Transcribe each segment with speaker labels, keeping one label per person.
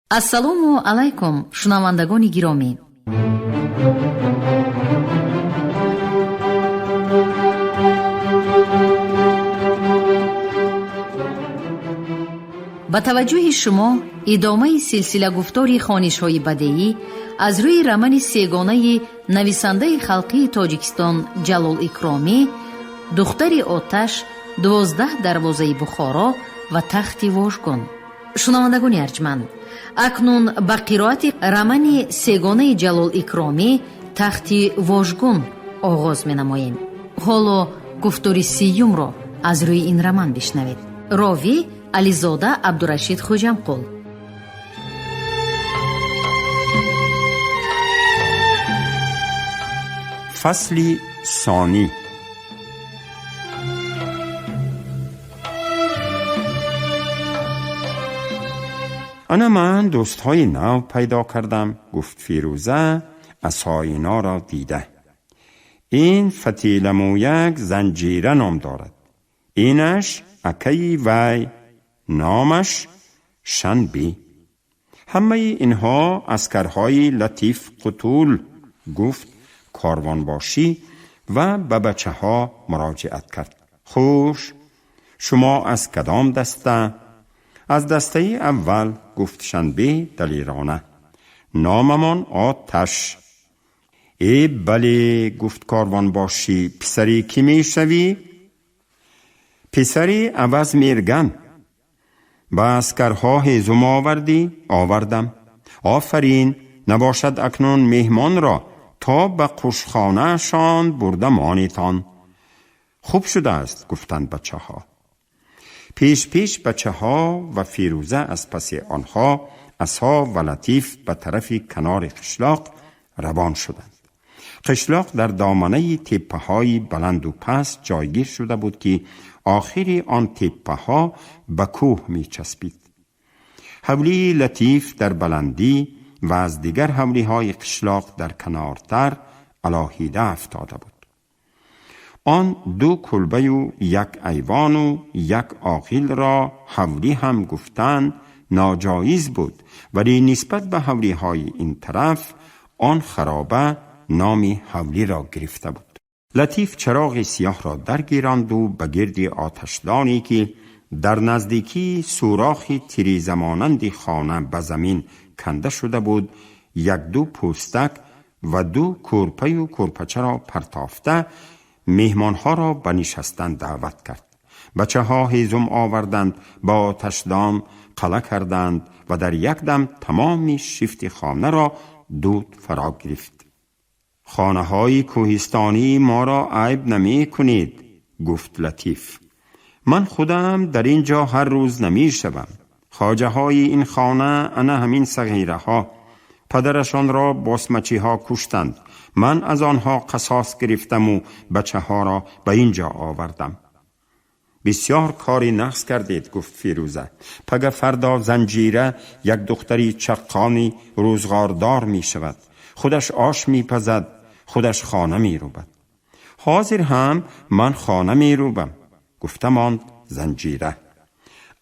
Speaker 1: ассалому алайкум шунавандагони гиромӣ. ба таваҷҷӯҳи шумо идомаи силсила гуфтори хонишҳои бадеӣ аз рӯи рамани сегонаи нависандаи халқии Тоҷикистон Ҷалол Икромӣ, духтари Оташ, 12 дарвозаи Бухоро ва тахти Вожгон. шунавандагони арҷманд, акнун ба қироати рамани сегонаи Ҷалол Икромӣ тахти Вожгон оғоз менамоем. ҳоло гуфтори сиюмро аз рӯи ин раман бишнавед. ровӣ ализода Абдурашид Хуҷамқул.
Speaker 2: فصل ثانی. من دوستهای نو پیدا کردم، گفت فیروزه عصای اینا را دیده. این فتیل مویک زنجیره نام دارد. اینش اکی وی، نامش شنبی. همه اینها اسکرهای لطیف قتول، گفت کاروانباشی و به بچه ها مراجعت کرد. خوش، شما از کدام دسته؟ از دسته اول، گفت شنبه دلیرانه. ناممان آتش. ای بله، گفت کاروانباشی، پسری کی می شوی؟ پسری عوض میرگن. با اسکرها هیزم آوردی؟ آوردم. آفرین، نباشد اکنون مهمان را تا به قوشخانه شان برده مانیتان. خوب شده است، گفتند بچه ها. پیش پیش بچه ها و فیروزه از پس آنها عصا و لطیف به طرف کنار قشلاق روان شدند. قشلاق در دامنه تپه های بلند و پست جایگیر شده بود که آخری آن تپه ها به کوه می چسبید. حولی لطیف در بلندی و از دیگر حولی های قشلاق در کنارتر علاهیده افتاده بود. آن دو کلبه و یک ایوان و یک عاقل را حولی هم گفتن ناجایز بود، ولی نسبت به حولی های این طرف آن خرابه نامی حولی را گرفته بود. لطیف چراغ سیاه را درگیراند و به گرد آتشدانی که در نزدیکی سوراخ تیریزه مانند خانه به زمین کنده شده بود، یک دو پوستک و دو کورپه و کورپچه را پرتافته مهمانها را به نشستن دعوت کرد. بچه ها هیزم آوردند، با آتشدان قله کردند و در یک دم تمام شیفت خانه را دود فرا گرفت. خانه های کوهستانی ما را عیب نمی کنید، گفت لطیف. من خودم در اینجا هر روز نمی شوم. خواجه های این خانه انا همین صغیره ها، پدرشان را باسمچی ها کشتند. من از آنها قصاص گرفتم و بچه ها را به اینجا آوردم. بسیار کاری نقص کردید، گفت فیروزه. پگه فردا زنجیره یک دختری چقانی روزگاردار می شود. خودش آش می پزد، خودش خانه می روبد. حاضر هم من خانه می روبم، گفتم آن زنجیره.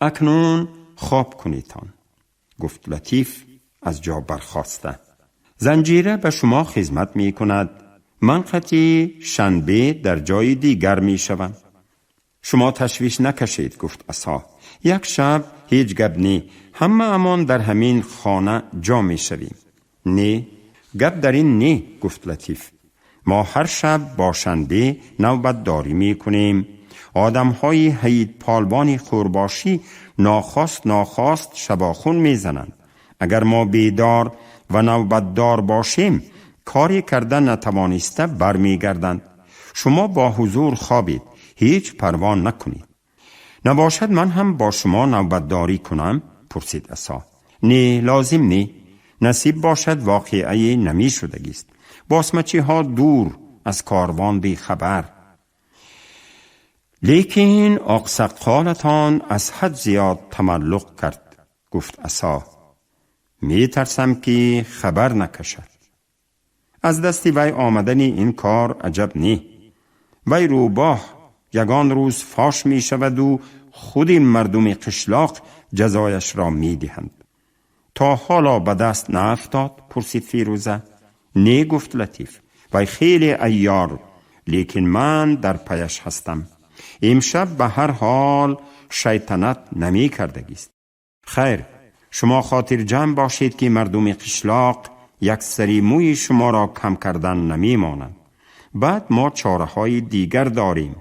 Speaker 2: اکنون خواب کنیتان، گفت لطیف از جا برخاسته. زنجیره به شما خدمت می کند. من قطعی شنبه در جای دیگر می شوم. شما تشویش نکشید، گفت عصا. یک شب هیچ گپ نی، همه امان در همین خانه جا می شویم. نه، گپ در این نه، گفت لطیف. ما هر شب با شنبه نوبت داری می کنیم. آدم های حید پالبانی خورباشی ناخواست شباخون می زنند. اگر ما بیدار و نوبتدار باشیم، کاری کردن نتوانسته برمی گردند. شما با حضور خوابید، هیچ پروا نکنید. نباشد من هم با شما نوبتداری کنم؟ پرسید عصا. نه، لازم نه. نصیب باشد واقعی نمی شدگیست. باسمچی ها دور، از کاروان بی خبر. لیکن آقسقالتان از حد زیاد تملق کرد، گفت عصا. می ترسم که خبر نکشد. از دستی وی آمدن این کار عجب نی. وی روباه یگان روز فاش می شود و خود مردم قشلاق جزایش را می دهند. تا حالا به دست نافتاد؟ پرسید فیروزه. نه، گفت لطیف، وای خیلی عیار، لیکن من در پیش هستم. امشب به هر حال شیطنت نمی کردگیست. خیر، شما خاطر جمع باشید که مردم قشلاق یک سری موی شما را کم کردن نمی مانند. بعد ما چاره های دیگر داریم.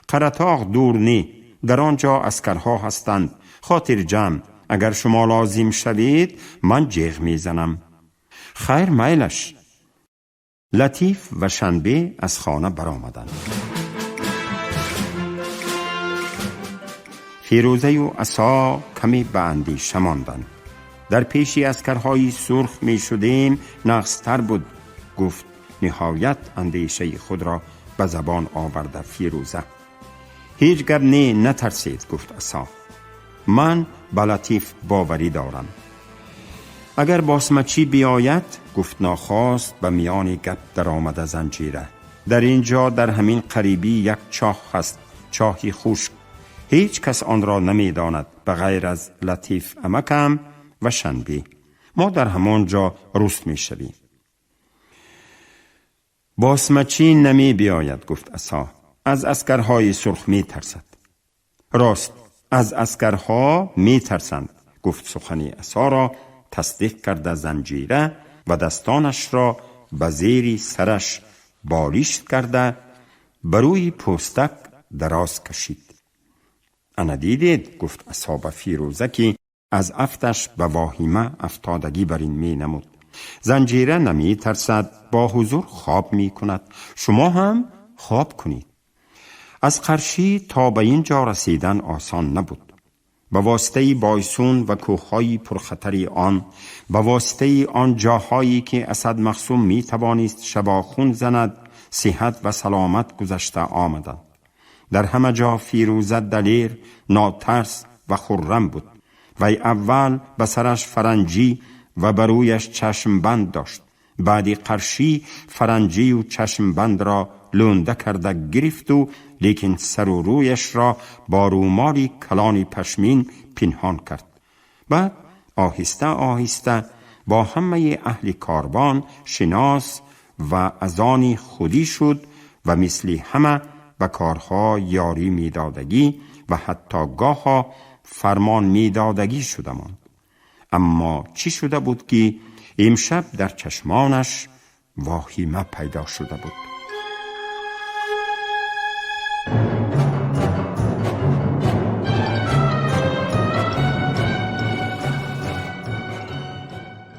Speaker 2: قرطاق دور نی، در آنجا اسکرها هستند. خاطر جمع، اگر شما لازم شوید من جیغ می زنم. خیر، میلش. لطیف و شنبه از خانه برآمدند. فیروزه و عصا کمی به اندیشه ماندند. در پیشی اسکرهای سرخ می شدیم نغزتر بود، گفت. نهایت اندیشه خود را به زبان آورده فیروزه. هیچ گپ نه، نترسید، گفت عصا. من به لطیف باوری دارم. اگر باسمچی بیاید، گفت ناخواست به میان گپ در آمده زنجیره. در اینجا در همین قریبی یک چاه هست، چاهی خشک. هیچ کس آن را نمی داند به غیر از لطیف عمکم و شنبه. ما در همانجا رست می شویم. باسمچی نمی بیاید، گفت عصا. از اسکرهای سرخ می ترسد. راست، از اسکرها می ترسند، گفت. سخنی عصا را تصدیق کرده زنجیره و دستانش را به زیر سرش بالیش کرده بروی پوستک دراز کشید. انا دیدید، گفت عصا به فیروزه که از افتش به واهمه افتادگی بر این می نمود. زنجیره نمی ترسد، با حضور خواب می کند. شما هم خواب کنید. از قرشی تا به اینجا رسیدن آسان نبود. به واسطه بایسون و کوههای پرخطری آن، به واسطه آن جاهایی که اسد مخصوم می توانست شباخون زند، صحت و سلامت گذشته آمدند. در همه جا فیروزه دلیر، ناترس و خرم بود. وی اول به سرش فرنجی و برویش چشم بند داشت. بعدی قرشی فرنجی و چشم بند را لونده کرده گرفت و لیکن سر و رویش را با رومالی کلانی پشمین پنهان کرد. بعد آهسته آهسته با همه اهل کاروان شناس و ازانی خودی شد و مثل همه به کارها یاری میدادگی و حتی گاها فرمان میدادگی شدمان. اما چی شده بود که امشب در چشمانش واهمه پیدا شده بود؟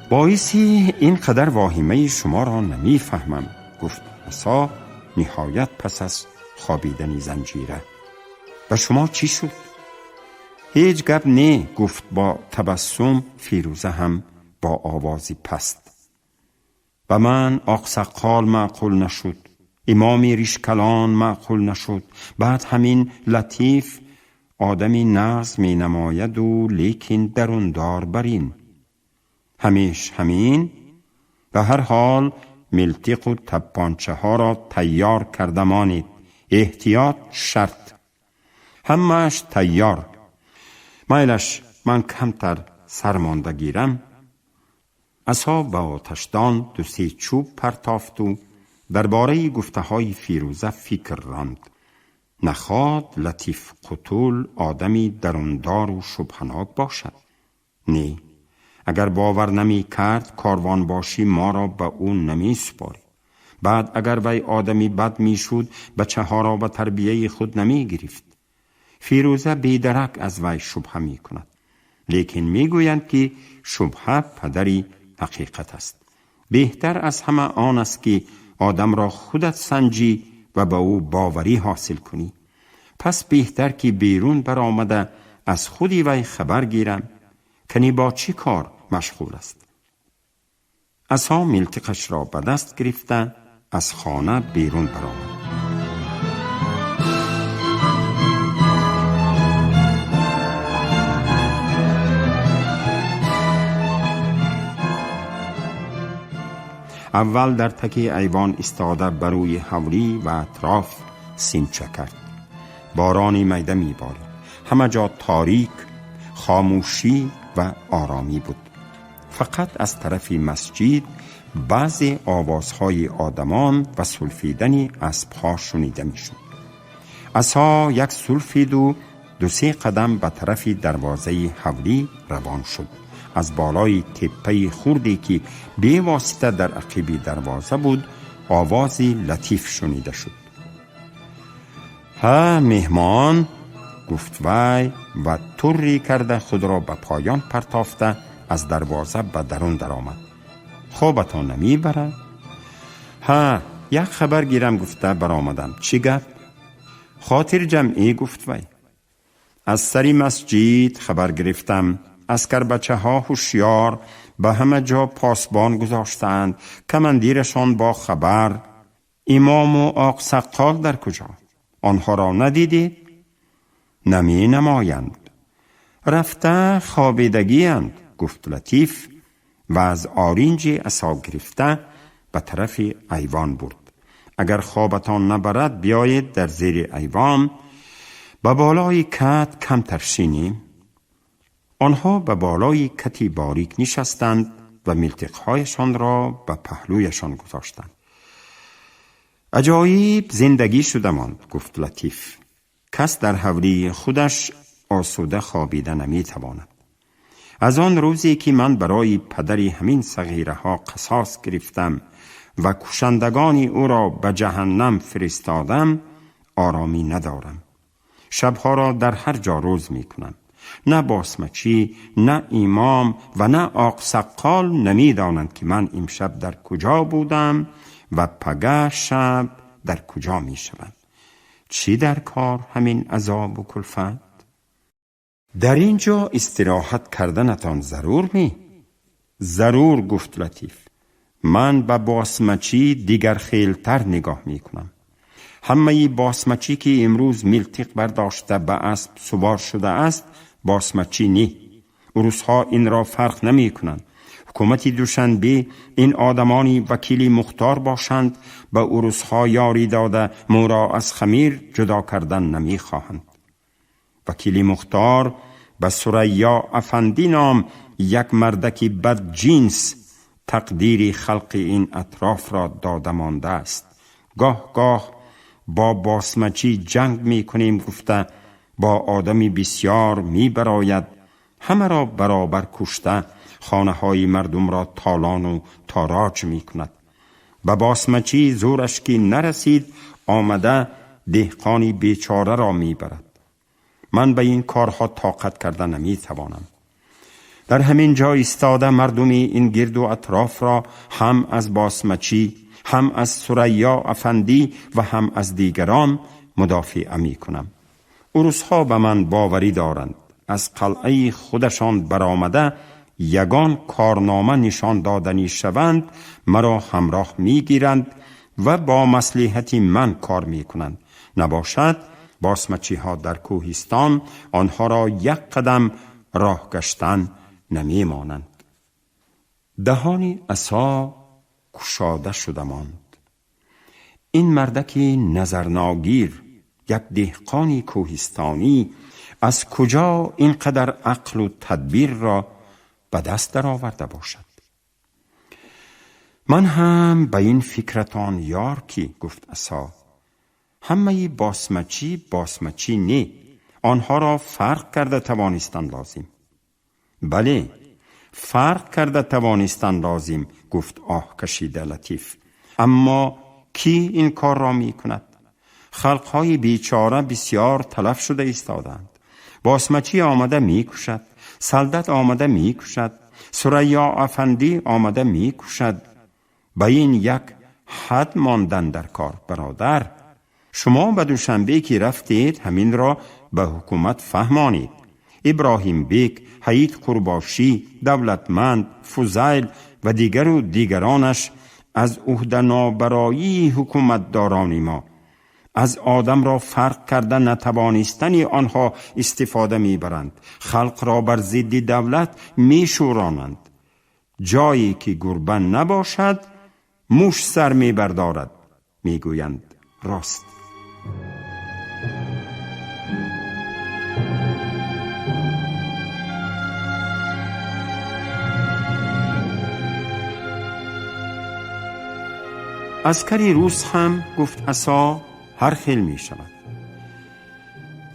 Speaker 2: باعثی اینقدر واهمه شما را نمی فهمم، گفت عصا نهایت پس از خوابیدن زنجیره. به شما چی شد؟ هیچ گپ نه، گفت با تبسم فیروزه هم با آوازی پست. به من آقسقال معقول نشد، امامی ریشکلان معقول نشد. بعد همین لطیف آدمی نغز می نماید و لیکن دروندار برین. همیش همین. به هر حال ملتق و تپانچه ها را تیار کرده مانید. احتیاط شرط. همهش تیار. میلش، من کمتر سرمانده گیرم. عصا به آتشدان 2-3 چوب پرتافت و درباره گفته های فیروزه فکر راند. نخواد لطیف قتول آدمی دروندار و شبهناک باشد. نه، اگر باور نمی کرد کاروان باشی ما را به اون نمی سپاری. بعد اگر وی آدمی بد می شد بچه ها را به تربیه خود نمی گرفت. فیروزه بیدرک از وی شبه می کند. لیکن می گویند که شبه پدری حقیقت است. بهتر از همه آن است که آدم را خودت سنجی و به او باوری حاصل کنی. پس بهتر که بیرون برآمده از خودی وی خبر گیرم کنی با چی کار مشغول است. عصا ملتقش را به دست گرفته از خانه بیرون برآمد. اول در تکه ایوان استاده بروی حولی و اطراف سینچه کرد. بارانی میده میبارید. همه جا تاریک، خاموشی و آرامی بود. فقط از طرف مسجد بعضی آوازهای آدمان و سلفیدن اسبها شنیده میشد. عصا یک سلفید و 2-3 قدم به طرف دروازه حولی روان شد. از بالای تپه خردی که به واسطه در عقب دروازه بود آوازی لطیف شنیده شد. ها مهمان، گفت وی و طوری کرده خود را به پایان پرتافته از دروازه به درون درآمد. خوابتان نمی برد؟ ها، یک خبر گیرم گفته برآمدم. چی گپ؟ خاطر جمعی، گفت وی. از سری مسجد خبر گرفتم عسکر بچه ها هوشیار به همه جا پاسبان گذاشتند. کماندیرشان با خبر. امام و آق سقال در کجا؟ آنها را ندیدید؟ نمی نمایند. رفته خوابیدگی اند، گفت لطیف و از آرینج عصا گرفته به طرف ایوان برد. اگر خوابتان نبرد بیایید در زیر ایوان به بالای کت کم ترشینیم. آنها به بالای کتی باریک نشستند و ملتقهایشان را به پهلویشان گذاشتند. عجایب زندگی شده ماند، گفت لطیف. کس در حولی خودش آسوده خوابیده نمی تواند. از آن روزی که من برای پدری همین صغیره ها قصاص گرفتم و کشندگان او را به جهنم فرستادم آرامی ندارم. شبها را در هر جا روز می کنم. نه باسمچی، نه امام و نه آق سقال نمی دانند که من امشب در کجا بودم و پگاه شب در کجا می شوم. چی در کار همین عذاب و کلفت؟ در اینجا استراحت کردنتان ضرور می؟ ضرور، گفت لطیف. من به باسمچی دیگر خیلتر نگاه می کنم. همه باسمچی که امروز ملتق برداشته به اسب سوار شده است باسمچی نی. عروسها این را فرق نمی کنند. حکومت دوشنبه این آدمانی وکیلی مختار باشند به عروسها یاری داده مورا از خمیر جدا کردن نمی خواهند. وکیلی مختار به ثریا افندی نام یک مردکی بد جنس تقدیر خلق این اطراف را داده مانده است. گاه گاه با باسمچی جنگ می کنیم گفته با آدمی بسیار می براید. همه را برابر کشته خانه های مردم را تالان و تاراج می کند. به باسمچی زورش که نرسید آمده دهقانی بیچاره را می برد. من به این کارها طاقت کرده نمی توانم. در همین جا ایستاده مردمی این گرد و اطراف را هم از باسمچی، هم از ثریا افندی و هم از دیگران مدافع می کنم. عروسها به من باوری دارند. از قلعه خودشان برآمده یگان کارنامه نشان دادنی شوند مرا همراه می گیرند و با مصلحت من کار می کنند. نباشد باسمچی ها در کوهستان آنها را یک قدم راه گشتن نمی مانند. دهان عصا گشاده شده ماند. این مردک نظرناگیر، یک دهقانی کوهستانی، از کجا اینقدر عقل و تدبیر را به دست در آورده باشد؟ من هم به این فکرتان یار کی، گفت عصا. همه باسمچی نی. آنها را فرق کرده توانستن لازم. بله، فرق کرده توانستن لازم، گفت آه کشیده لطیف. اما کی این کار را می کند؟ خلقهای بیچاره بسیار تلف شده ایستادند. باسمچی آمده می کشد، سلدت آمده می کشد، ثریا افندی آمده می کشد. به این یک حد ماندن در کار. برادر، شما به دوشنبه که رفتید همین را به حکومت فهمانید. ابراهیم بیگ، حید قرباشی، دولتمند، فضیل و دیگرانش از عهده نابرایی حکومت داران ما از آدم را فرق کرده نتوانستنی آنها استفاده میبرند. خلق را بر ضد دولت میشورانند. جایی که گربه نباشد موش سر میبردارد. میگویند راست. عسکری روس هم گفت عصا هر خیل می شود.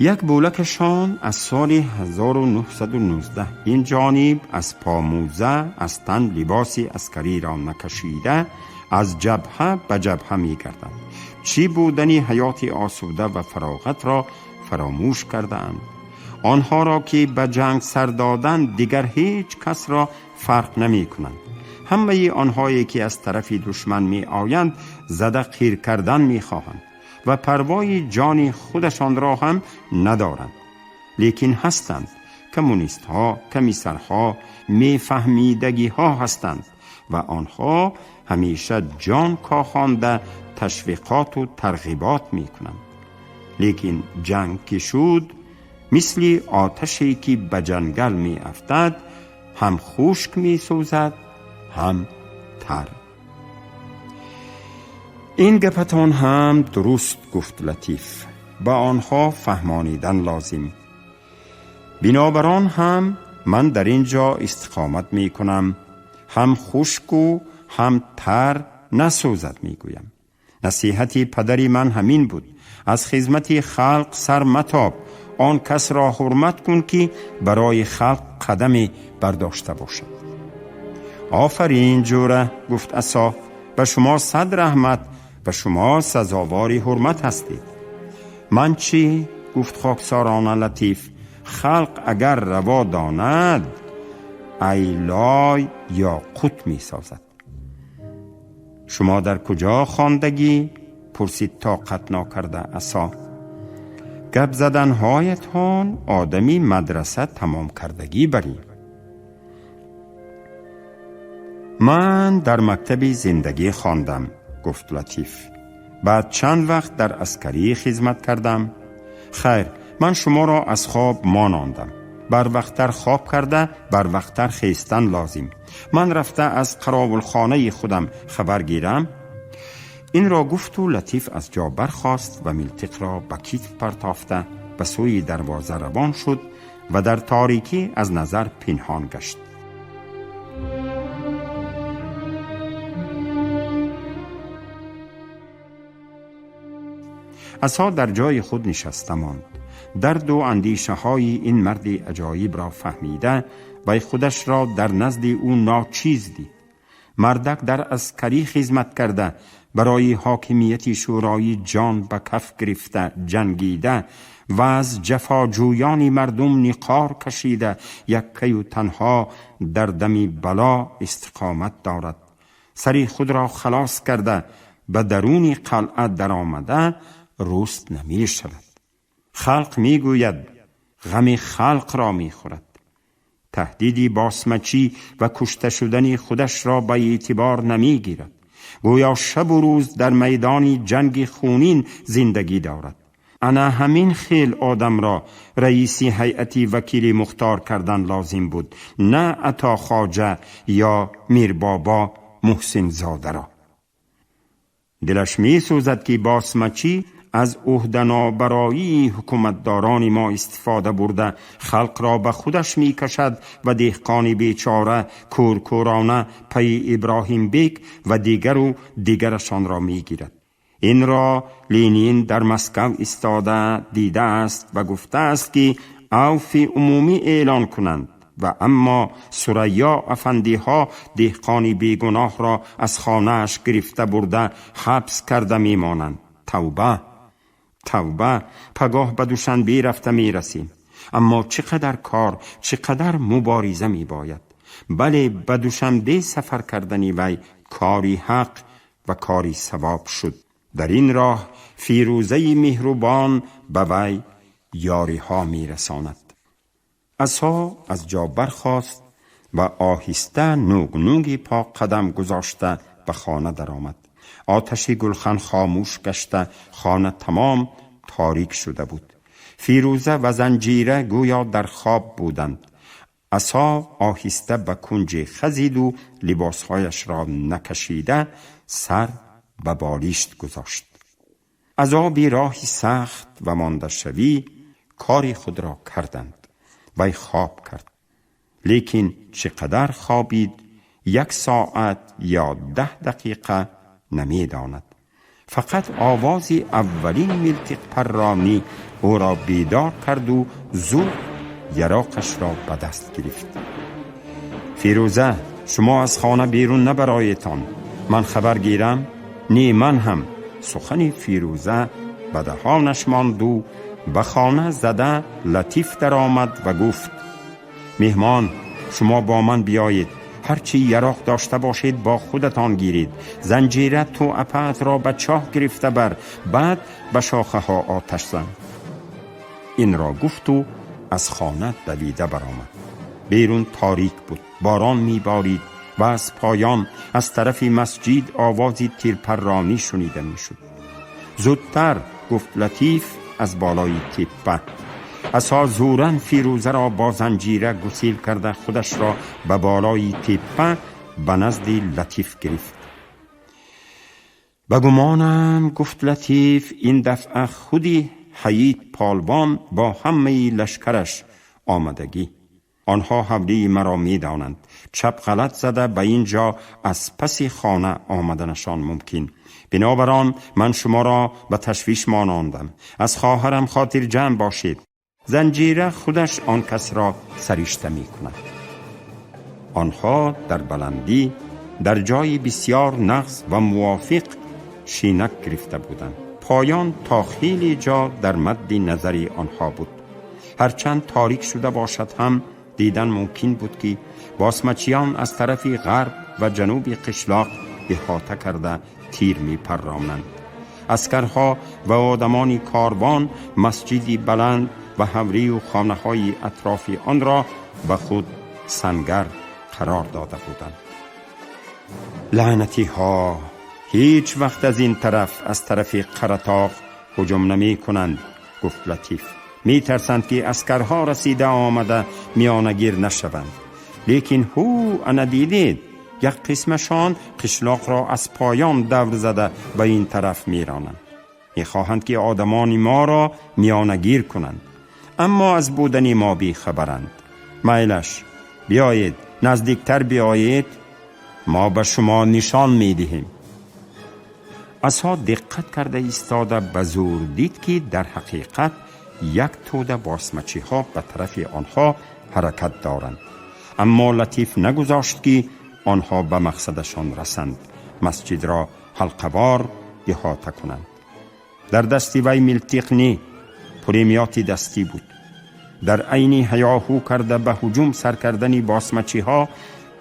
Speaker 2: یک بولکشان از سال 1919 این جانب از پاموزه از تن لباسی عسکری را نکشیده از جبهه به جبهه می گردند. چی بودنی حیات آسوده و فراغت را فراموش کرده اند. آنها را که به جنگ سر دادند دیگر هیچ کس را فرق نمی کنند. همه آنهایی که از طرف دشمن می آیند زده خیر کردن می خواهند و پروای جان خودشان را هم ندارند. لیکن هستند کمونیست ها، کمیسرها، میفهمیدگی ها هستند و آنها همیشه جان کاخانده تشویقات و ترغیبات می کنند. لیکن جنگ که شد مثل آتشی که به جنگل می افتد، هم خشک می سوزد هم تر. این گپتان هم درست گفت لطیف، با آنها فهمانیدن لازم. بنابراین هم من در اینجا استقامت می کنم، هم خشک و هم تر نسوزد می گویم. نصیحت پدری من همین بود: از خدمت خلق سر متاب، آن کس را حرمت کن که برای خلق قدمی برداشته باشد. آفرین جوره، گفت عصا، به شما صد رحمت، و شما سزاوار حرمت هستید. من چی؟ گفت خاکسارانه لطیف، خلق اگر روا داند ایلای یا قط می سازد. شما در کجا خواندگی؟ پرسید طاقت ناکرده عصا. گپ زدنهایتان آدمی مدرسه تمام کردگی بری. من در مکتب زندگی خواندم، گفت لطیف. بعد چند وقت در عسکری خدمت کردم. خیر، من شما را از خواب ماناندم. بر وقتر خواب کرده بر وقتر خیستن لازم. من رفته از قراولخانه خودم خبر گیرم. این را گفت و لطیف از جا برخاست و ملتق را به کیف پرتافته به سوی دروازه روان شد و در تاریکی از نظر پنهان گشت. عصا در جای خود نشسته ماند. درد و اندیشه های این مرد عجایب را فهمیده و خودش را در نزد او ناچیز دید. مردک در عسکری خدمت کرده، برای حاکمیت شورایی جان به کف گرفته جنگیده و از جفاجویان مردم نقار کشیده، یکی و تنها در دم بلا استقامت دارد. سری خود را خلاص کرده به درون قلعه در آمده رست نمی شود. خلق می گوید غم خلق را می خورد. تهدیدی باسمچی و کشته شدن خودش را به اعتبار نمی گیرد. گویا شب و روز در میدان جنگ خونین زندگی دارد. انا همین خیل آدم را رئیسی هیئتی وکیلی مختار کردن لازم بود، نه عطا خواجه یا میر بابا محسن زاده را. دلش می سوزد که باسمچی از عهده برای حکومتداران ما استفاده برده خلق را به خودش می کشد و دهقان بیچاره کورکورانه پی ابراهیم بیگ و دیگرشان را می گیرد. این را لینین در مسکو استاده دیده است و گفته است که عفو عمومی اعلان کنند و اما ثریا افندی ها دهقان بیگناه را از خانه‌اش گرفته برده حبس کرده می مانند. توبه توبه، پگاه به دوشنبه رفته می رسیم. اما چقدر کار، چقدر مبارزه می باید. بله، به دوشنبه سفر کردنی وی کاری حق و کاری ثواب شد. در این راه فیروزه مهربان به وی یاری ها می رساند. عصا از جا برخاست و آهسته نوگ نوگی پا قدم گذاشته به خانه در آمد. آتش گلخن خاموش گشته، خانه تمام تاریک شده بود. فیروزه و زنجیره گویا در خواب بودند. عصا آهسته به کنج خزید و لباسهایش را نکشیده سر به بالیشت گذاشت. عذابی راهی سخت و مانده شوی کاری خود را کردند. وی خواب کرد. لیکن چقدر خوابید؟ 1 ساعت یا 10 دقیقه نمی داند. فقط آوازی اولین میلتیق پرانی او را بیدار کرد و زود یراقش را به دست گرفت. فیروزه، شما از خانه بیرون نبرایتان، من خبر گیرم. نی من هم. سخن فیروزه به دهانش ماند و به خانه زده لطیف در آمد و گفت: مهمان، شما با من بیایید. هرچی یراق داشته باشید با خودتان گیرید. زنجیره تو اپت را به چاه گرفته بر، بعد به شاخه ها آتش زن. این را گفت و از خانه دویده برآمد. بیرون تاریک بود، باران میبارید و از پایان از طرف مسجد آوازی تیرپرانی شنیده میشد. زودتر، گفت لطیف از بالای تپه. عصا زورن فیروزه را با زنجیره گسیل کرده خودش را به بالای تپه به نزد لطیف گرفت. بگمانم، گفت لطیف، این دفعه خودی حییت پالوان با همه لشکرش آمدگی. آنها حولی مرا می دانند. چپ غلط زده به اینجا از پس خانه آمدنشان ممکن. بنابراین من شما را به تشویش ماناندم. از خواهرم خاطر جمع باشید. زنجیره خودش آن کس را سرشته می کند. آنها در بلندی در جای بسیار نغز و موافق شینک گرفته بودند. پایان تا خیلی جا در مد نظری آنها بود. هرچند تاریک شده باشد هم دیدن ممکن بود که باسمچیان از طرف غرب و جنوب قشلاق احاطه کرده تیر می پرانند. عسکرها و آدمان کاروان مسجدی بلند و حوری و خانه های اطراف آن را به خود سنگر قرار داده بودند. لعنتی ها، هیچ وقت از این طرف از طرف قرطاق هجوم نمی کنند، گفت لطیف. می ترسند که اسکرها رسیده آمده میانگیر نشوند. لیکن انا دیدید یک قسمشان قشلاق را از پایان دور زده به این طرف می رانند. می خواهند که آدمان ما را میانگیر کنند، اما از بودن ما بی خبرند. میلش، بیایید نزدیکتر بیایید، ما به شما نشان می دهیم. عصا دقت کرده ایستاده به زور دید که در حقیقت یک توده باسمچی ها به طرف آنها حرکت دارند. اما لطیف نگذاشت که آنها به مقصدشان رسند، مسجد را حلقه‌وار احاطه کنند. در دستی وی ملتیقنی پریمیاتی دستی بود. در عین هیاهو کرده به هجوم سر کردن باسمچی ها،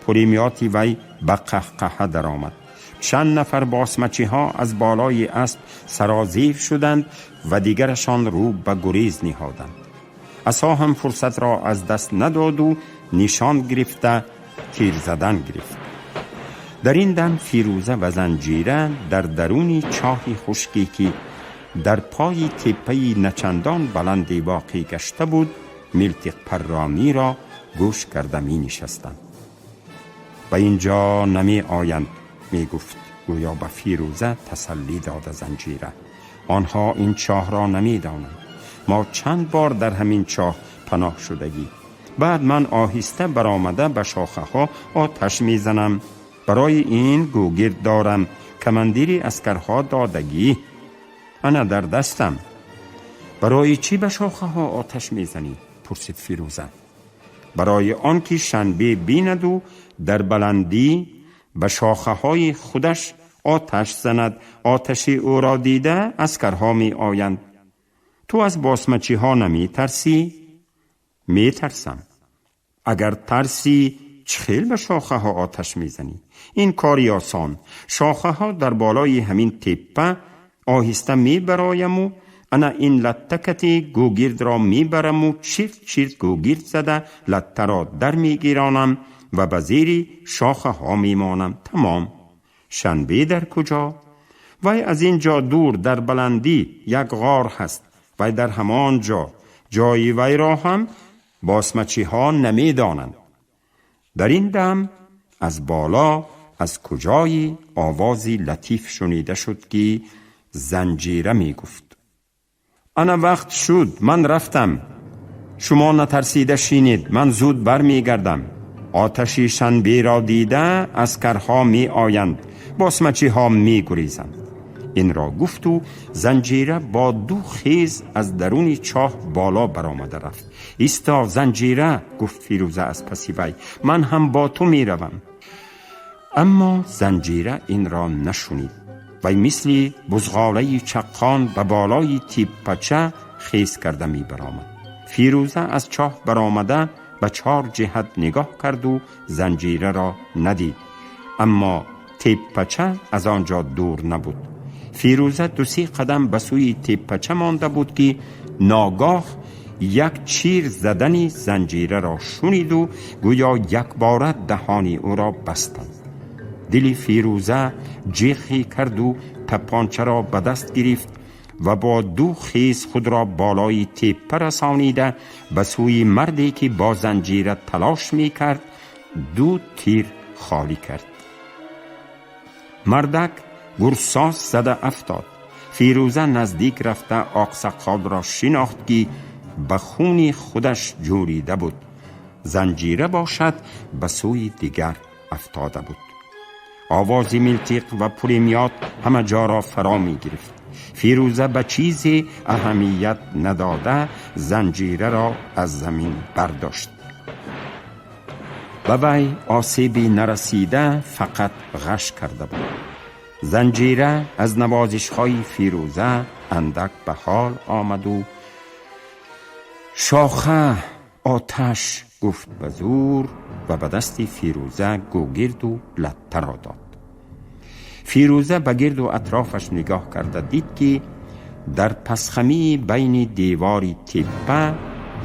Speaker 2: پریمیاتی وی به قهقه در آمد. چند نفر باسمچی ها از بالای اسب سرازیر شدند و دیگرشان رو به گریز نهادند. عصا هم فرصت را از دست نداد و نشان گرفته تیر زدن گرفت. در این دم فیروزه و زنجیره در درون چاهی خشکی که در پای تپه‌ی نچندان بلندی واقع گشته بود میلتیق پرانی را گوش کرده می نشستند. به اینجا نمی آیند، می گفت، گویا به فیروزه تسلی داده زنجیره. آنها این چاه را نمی دانند. ما چند بار در همین چاه پناه شدگی. بعد من آهسته برآمده به شاخه ها آتش می زنم. برای این گوگرد دارم، کمندیری اسکرها دادگی. انا در دستم. برای چی به شاخه ها آتش می زنی؟ پرسید فیروزه. برای آن که شنبه بیند و در بلندی به شاخه های خودش آتش زند. آتشی او را دیده اسکرها می آیند. تو از باسمچی ها نمی ترسی؟ می ترسم. اگر ترسی چخیل به شاخه ها آتش می زنی؟ این کاری آسان. شاخه ها در بالای همین تپه آهسته می برایم و انا این لطکتی گوگرد را می برم و چیرت چیرت گوگرد زده لطه را در می گیرانم و به زیر شاخه ها می مانم. تمام. شنبه در کجا؟ وی از اینجا دور در بلندی یک غار هست. وی در همان جای وی را هم باسمچی ها نمی دانند. در این دم از بالا از کجای آوازی لطیف شنیده شد که زنجیره می گفت: انا وقت شد، من رفتم. شما نترسیده شینید، من زود بر می گردم. آتش شنبه را دیده عسکرها می آیند، بسمچی ها می گریزند. این را گفت و زنجیره با دو خیز از درون چاه بالا برآمده رفت. ایستا زنجیره، گفت فیروزه از پس وی، من هم با تو می روم. اما زنجیره این را نشنید. وی مثل بزغاله چقان به بالای تیپچه خیز کرده می برآمد. فیروزه از چاه برآمده به 4 جهت نگاه کرد و زنجیره را ندید، اما تیپچه از آنجا دور نبود. فیروزه 2-3 قدم به سوی تیپچه مانده بود که ناگاه یک چیر زدنی زنجیره را شنید و گویا یک باره دهانی او را بستند. دل فیروزه جیغی کرد و تپانچه را به دست گرفت و با 2 خیز خود را بالای تپه رسانیده به سوی مردی که با زنجیره تلاش می کرد 2 تیر خالی کرد. مردک گرساس زده افتاد. فیروزه نزدیک رفته آقسقال را شناخت که به خون خودش جوریده بود. زنجیره باشد به سوی دیگر افتاده بود. آوازی ملتیق و پریمیات همه جا را فرا می گرفت. فیروزه به چیزی اهمیت نداده زنجیره را از زمین برداشت. به وی آسیبی نرسیده، فقط غش کرده بود. زنجیره از نوازش‌های فیروزه اندک به حال آمد و شاخه آتش گفت به زور و به دست فیروزه گوگرد و لته را داد. فیروزه به گرد و اطرافش نگاه کرده دید که در پسخمی بین دیواری تپه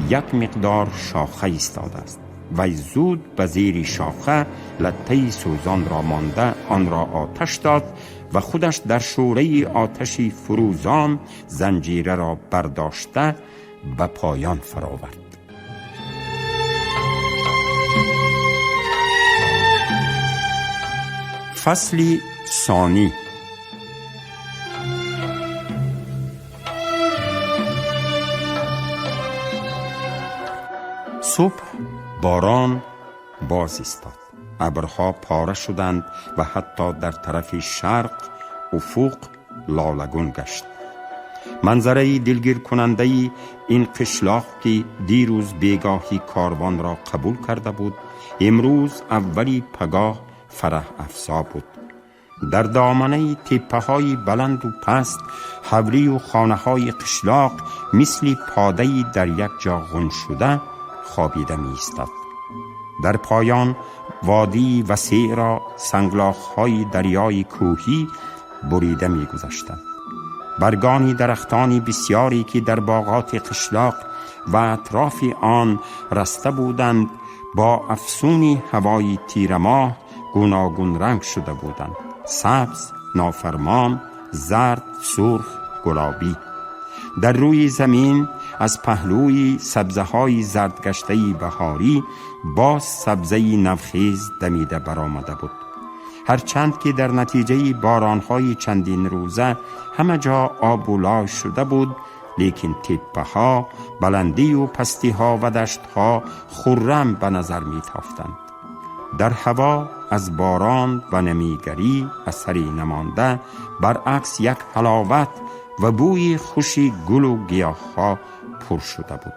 Speaker 2: یک مقدار شاخه ایستاده است. وی زود به زیر شاخه لته سوزان را مانده آن را آتش داد و خودش در شوره آتشی فروزان زنجیره را برداشته به پایان فراورد. فصلی ثانی. صبح باران باز ایستاد. ابرها پاره شدند و حتی در طرف شرق افق لالگون گشت. منظره دلگیر کننده این قشلاق که دیروز بیگاهی کاروان را قبول کرده بود، امروز اولی پگاه فرح افزا بود. در دامنه تپه های بلند و پست حوری و خانه های قشلاق مثل پاده‌ای در یک جا غن شده خوابیده می ایستاد. در پایان وادی وسیع را سنگلاخ های دریای کوهی بریده می گذشتند. برگانی درختانی بسیاری که در باغات قشلاق و اطراف آن رسته بودند با افسون هوای تیرماه گوناگون رنگ شده بودند: سبز، نافرمان، زرد، سرخ، گلابی. در روی زمین از پهلوی سبزه های زردگشته بهاری باز سبزه نوخیز دمیده برآمده بود. هرچند که در نتیجه بارانهای چندین روزه همه جا آب و لاش شده بود، لیکن تپه ها، بلندی و پستی ها و دشت ها خرم به نظر می تافتند. در هوا از باران و نمیگری اثری نمانده، برعکس یک حلاوت و بوی خوشی گل و گیاه ها پر شده بود.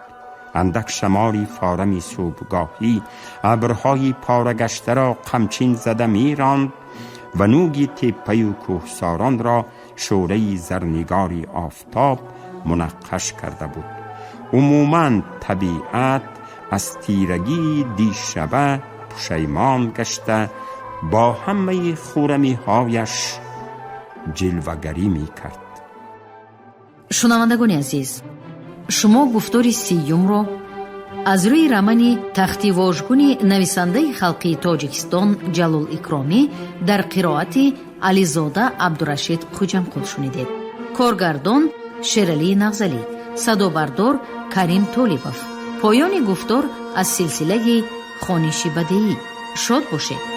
Speaker 2: اندک شمالی فارمی صبحگاهی ابرهای پارگشته را قمچین زده می راند و نوگی تپه و کوهساران را شوره زرنگاری آفتاب منقش کرده بود. عموماً طبیعت از تیرگی دیشبه پشیمان گشته با همه خورمی هایش جلوگری می کرد.
Speaker 1: шунавандагони азиз, шумо гуфтори сеюмро аз рӯи рамани тахтивожгуни нависандаи халқии тоҷикистон Ҷалол Икромӣ дар қироати Ализода Абдурашид Хуҷамқул шунидед. Коргардон Шералии Нағзалӣ, садобардор Карим Толибов. поёни гуфтор аз силсилаи Хониши Бадеӣ. шод бошед.